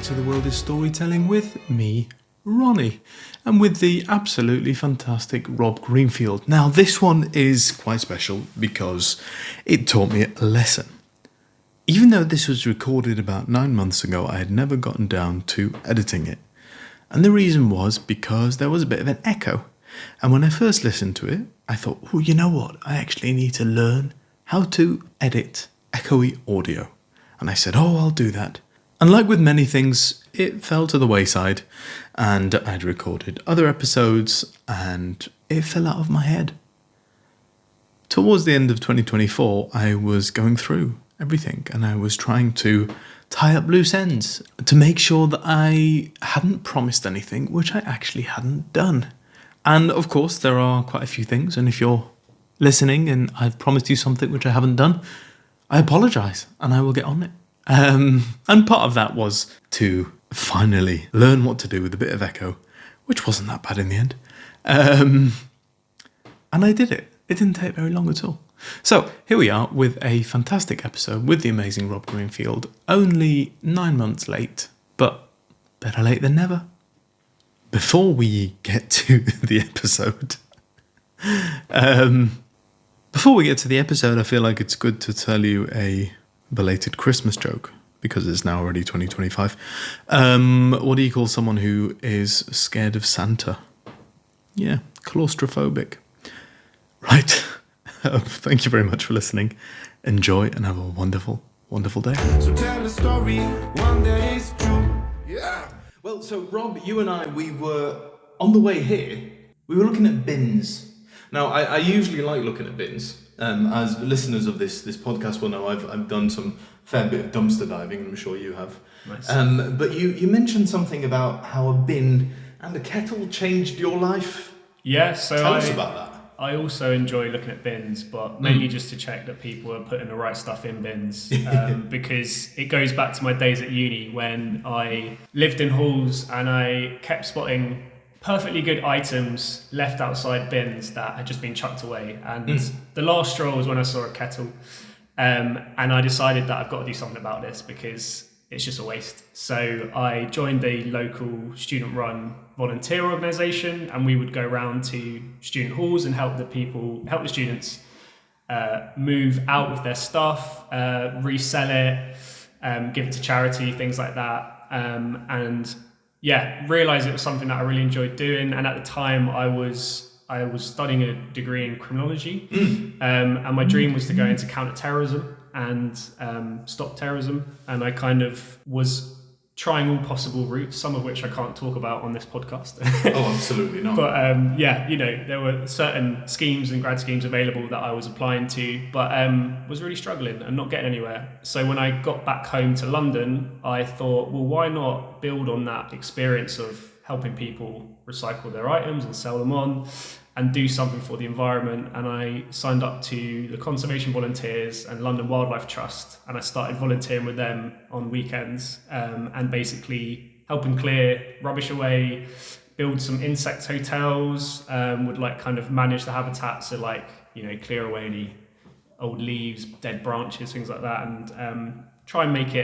to The World is Storytelling with me, Ronnie, and with the absolutely fantastic Rob Greenfield. Now, this one is quite special because it taught me a lesson. Even though this was recorded about 9 months ago, I had never gotten down to editing it. And the reason was because there was a bit of an echo. And when I first listened to it, I thought, oh, you know what? I actually need to learn how to edit echoey audio. And I said, oh, I'll do that. And like with many things, it fell to the wayside, and I'd recorded other episodes, and it fell out of my head. Towards the end of 2024, I was going through everything, and I was trying to tie up loose ends to make sure that I hadn't promised anything which I actually hadn't done. And of course, there are quite a few things, and if you're listening and I've promised you something which I haven't done, I apologise, and I will get on it. And part of that was to finally learn what to do with a bit of echo, which wasn't that bad in the end. And I did it. It didn't take very long at all. So here we are with a fantastic episode with the amazing Rob Greenfield, only 9 months late, but better late than never. Before we get to the episode, I feel like it's good to tell you a belated Christmas joke, because it's now already 2025. What do you call someone who is scared of Santa? Yeah, claustrophobic. Right. Thank you very much for listening. Enjoy and have a wonderful, wonderful day. So tell a story, one that is true. Yeah. Well, so Rob, you and I, we were on the way here. We were looking at bins. Now, I usually like looking at bins. As listeners of this podcast will know, I've done some fair bit of dumpster diving. I'm sure you have. Nice. But you mentioned something about how a bin and a kettle changed your life. Yeah, so Tell us about that. I also enjoy looking at bins, but mainly just to check that people are putting the right stuff in bins, because it goes back to my days at uni when I lived in halls and I kept spotting perfectly good items left outside bins that had just been chucked away. And the last straw was when I saw a kettle, and I decided that I've got to do something about this because it's just a waste. So I joined a local student-run volunteer organisation, and we would go around to student halls and help the students move out with their stuff, resell it, give it to charity, things like that. And yeah, realised it was something that I really enjoyed doing. And at the time I was studying a degree in criminology, and my dream was to go into counter-terrorism and stop terrorism. And I kind of was trying all possible routes, some of which I can't talk about on this podcast. Oh, absolutely not. But yeah, there were certain schemes and grad schemes available that I was applying to, but was really struggling and not getting anywhere. So when I got back home to London, I thought, well, why not build on that experience of helping people recycle their items and sell them on and do something for the environment. And I signed up to the Conservation Volunteers and London Wildlife Trust, and I started volunteering with them on weekends, and basically helping clear rubbish away, build some insect hotels, would kind of manage the habitat, so clear away any old leaves, dead branches, things like that, and try and make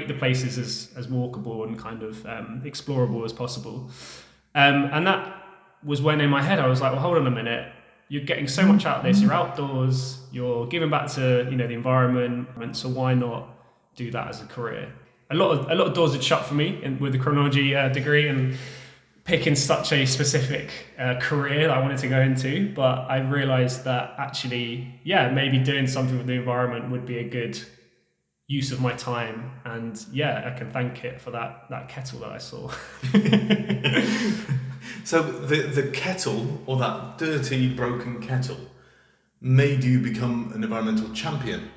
the places as walkable and kind of explorable as possible. And that was when in my head I was like, well, hold on a minute, you're getting so much out of this, you're outdoors, you're giving back to the environment, so why not do that as a career? A lot of doors had shut for me with the criminology degree and picking such a specific career that I wanted to go into, but I realised that actually, maybe doing something with the environment would be a good use of my time, and I can thank it for that kettle that I saw. So the kettle, or that dirty, broken kettle, made you become an environmental champion.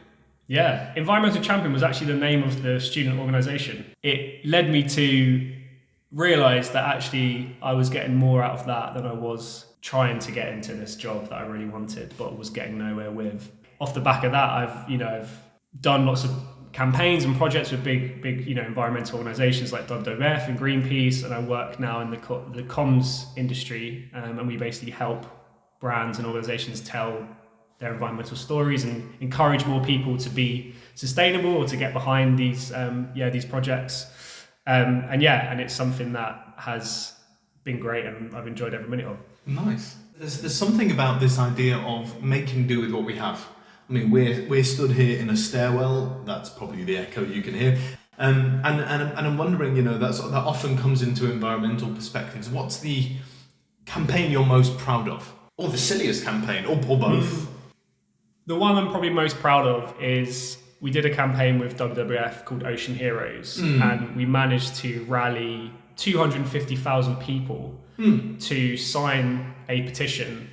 Yeah, Environmental Champion was actually the name of the student organisation. It led me to realise that actually I was getting more out of that than I was trying to get into this job that I really wanted, but was getting nowhere with. Off the back of that, I've done lots of campaigns and projects with big environmental organisations like WWF and Greenpeace, and I work now in the comms industry, and we basically help brands and organisations tell their environmental stories and encourage more people to be sustainable or to get behind these projects. And it's something that has been great and I've enjoyed every minute of. Nice. There's something about this idea of making do with what we have. I mean, we're stood here in a stairwell. That's probably the echo you can hear. And I'm wondering, that often comes into environmental perspectives. What's the campaign you're most proud of, or the silliest campaign, or both? The one I'm probably most proud of is we did a campaign with WWF called Ocean Heroes, and we managed to rally 250,000 people to sign a petition,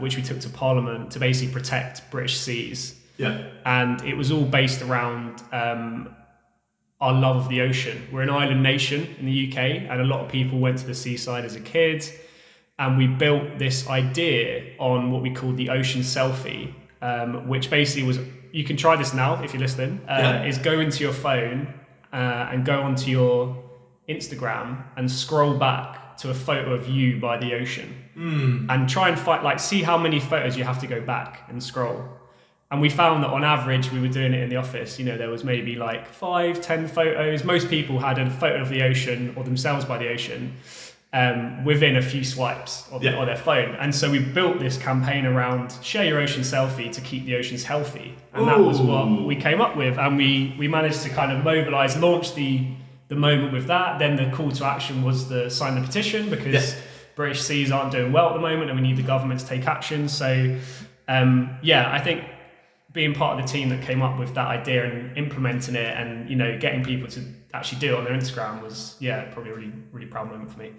which we took to Parliament to basically protect British seas. Yeah. And it was all based around our love of the ocean. We're an island nation in the UK, and a lot of people went to the seaside as a kid. And we built this idea on what we called the ocean selfie, which basically was, you can try this now if you're listening, is go into your phone and go onto your Instagram and scroll back to a photo of you by the ocean and try and see how many photos you have to go back and scroll. And we found that on average, we were doing it in the office, there was maybe 5-10 photos. Most people had a photo of the ocean or themselves by the ocean within a few swipes of their phone. And so we built this campaign around share your ocean selfie to keep the oceans healthy. And that was what we came up with. And we managed to kind of mobilize, launch the moment with that. Then the call to action was to sign the petition, because British seas aren't doing well at the moment and we need the government to take action. So I think being part of the team that came up with that idea and implementing it and, getting people to actually do it on their Instagram was, probably a really, really proud moment for me.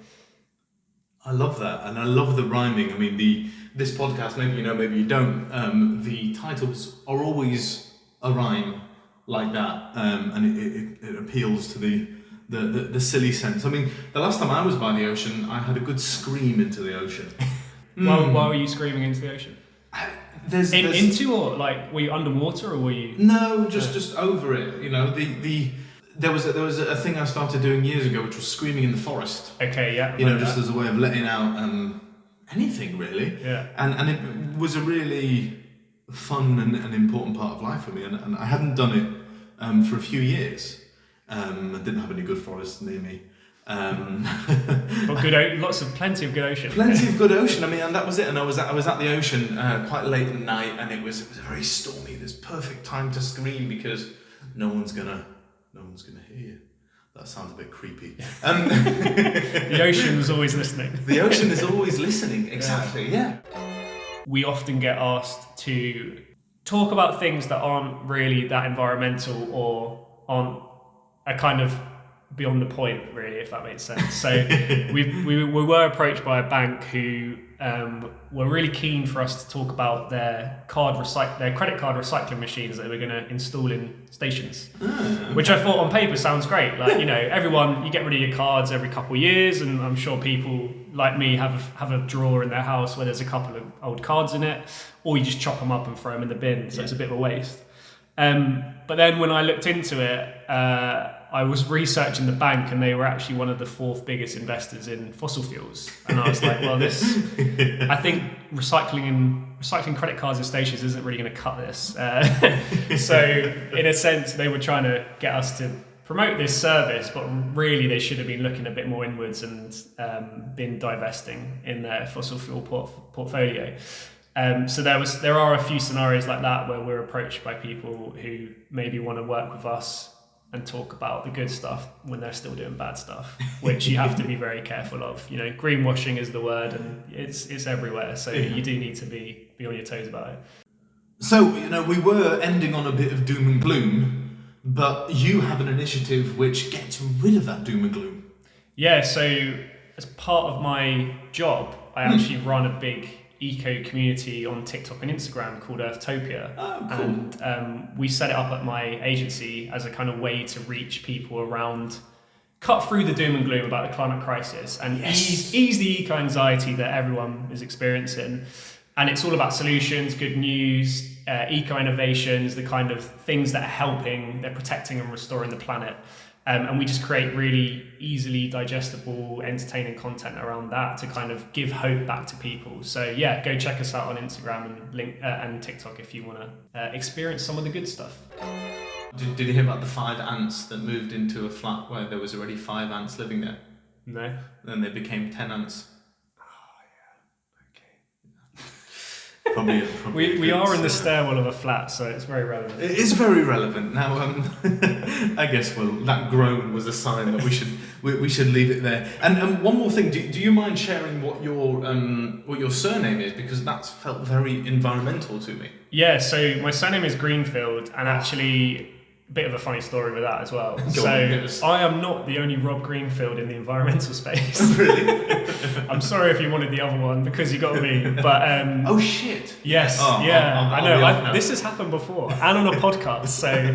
I love that, and I love the rhyming. I mean, this podcast, maybe you know, maybe you don't, the titles are always a rhyme like that, and it appeals to the silly sense. I mean, the last time I was by the ocean, I had a good scream into the ocean. Why were you screaming into the ocean? Into or were you underwater or were you? No, just over it. There was a thing I started doing years ago, which was screaming in the forest. Okay, yeah. Just as a way of letting out anything really. Yeah. And it was a really fun and important part of life for me, and I hadn't done it for a few years. I didn't have any good forests near me. But plenty of good ocean. Plenty of good ocean. I mean, and that was it. And I was at the ocean quite late at night, and it was very stormy. This perfect time to scream because no one's gonna hear you. That sounds a bit creepy. The ocean is always listening. The ocean is always listening. Exactly. Yeah. We often get asked to talk about things that aren't really that environmental or aren't a kind of beyond the point, really, if that makes sense. So we were approached by a bank who were really keen for us to talk about their credit card recycling machines that they were going to install in stations, which I thought on paper sounds great. Everyone, you get rid of your cards every couple of years, and I'm sure people like me have a drawer in their house where there's a couple of old cards in it, or you just chop them up and throw them in the bin, so it's a bit of a waste. But then when I looked into it, I was researching the bank, and they were actually one of the 4th biggest investors in fossil fuels. And I was like, well, I think recycling credit cards in stations isn't really going to cut this. So in a sense, they were trying to get us to promote this service, but really they should have been looking a bit more inwards and been divesting in their fossil fuel portfolio. So there are a few scenarios like that where we're approached by people who maybe want to work with us and talk about the good stuff when they're still doing bad stuff, which you have to be very careful of. Greenwashing is the word, and it's everywhere. So you do need to be on your toes about it. So, we were ending on a bit of doom and gloom, but you have an initiative which gets rid of that doom and gloom. Yeah, so as part of my job, I actually run a big eco community on TikTok and Instagram called Earthtopia. Oh, cool. And we set it up at my agency as a kind of way to reach people around, cut through the doom and gloom about the climate crisis and ease the eco anxiety that everyone is experiencing. And it's all about solutions, good news, eco innovations, the kind of things that are they're protecting and restoring the planet. And we just create really easily digestible, entertaining content around that to kind of give hope back to people. So go check us out on Instagram and TikTok if you want to experience some of the good stuff. Did you hear about the 5 ants that moved into a flat where there was already 5 ants living there? No. Then they became 10 ants. We are in the stairwell of a flat, so it's very relevant. It is very relevant. Now, I guess that groan was a sign that we should leave it there. And one more thing, do you mind sharing what your surname is, because that's felt very environmental to me. Yeah, so my surname is Greenfield, and actually a bit of a funny story with that as well. I am not the only Rob Greenfield in the environmental space. Really? I'm sorry if you wanted the other one, because you got me. But oh shit! Yes, I know. This has happened before, and on a podcast. So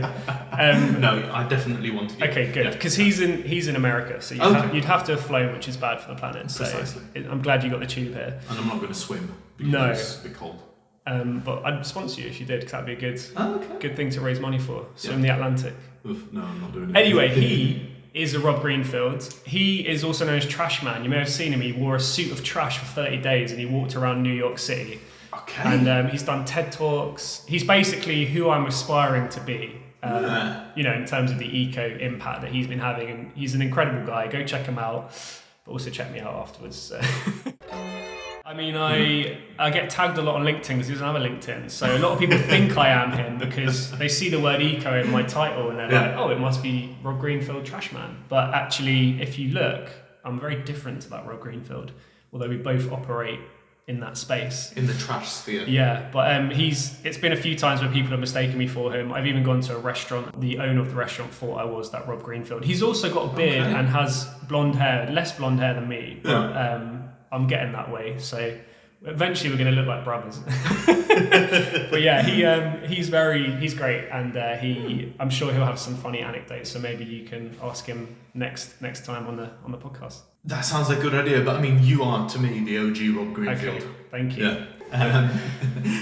no, I definitely wanted you. Okay, good, because he's in America, so you'd have to have flown, which is bad for the planet. So precisely. I'm glad you got the tube here. And I'm not going to swim because it's a bit cold. But I'd sponsor you if you did, because that'd be a good thing to raise money for. Swim the Atlantic. Oof, no, I'm not doing it. Anyway, he is a Rob Greenfield. He is also known as Trash Man. You may have seen him. He wore a suit of trash for 30 days and he walked around New York City. Okay. And he's done TED Talks. He's basically who I'm aspiring to be. In terms of the eco impact that he's been having, and he's an incredible guy. Go check him out, but also check me out afterwards. I mean, I get tagged a lot on LinkedIn because he doesn't have a LinkedIn. So a lot of people think I am him because they see the word eco in my title and they're like, oh, it must be Rob Greenfield Trash Man. But actually, if you look, I'm very different to that Rob Greenfield, although we both operate in that space. In the trash sphere. Yeah, but it's been a few times where people have mistaken me for him. I've even gone to a restaurant. The owner of the restaurant thought I was that Rob Greenfield. He's also got a beard and has blonde hair, less blonde hair than me. But I'm getting that way, so eventually we're going to look like brothers. But yeah, he's great, and I'm sure he'll have some funny anecdotes. So maybe you can ask him next time on the podcast. That sounds like a good idea. But I mean, you are to me the OG Rob Greenfield. Okay, thank you. Yeah.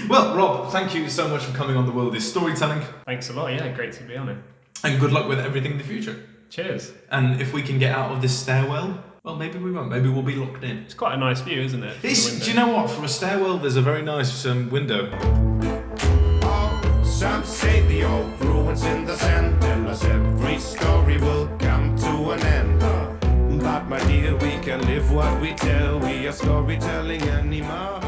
Well, Rob, thank you so much for coming on The World is Storytelling. Thanks a lot. Yeah, great to be on it. And good luck with everything in the future. Cheers. And if we can get out of this stairwell, well, maybe we won't. Maybe we'll be locked in. It's quite a nice view, isn't it? Do you know what? From a stairwell, there's a very nice window. Some say the old ruins in the sand tell us every story will come to an end. But my dear, we can live what we tell. We are storytelling anymore.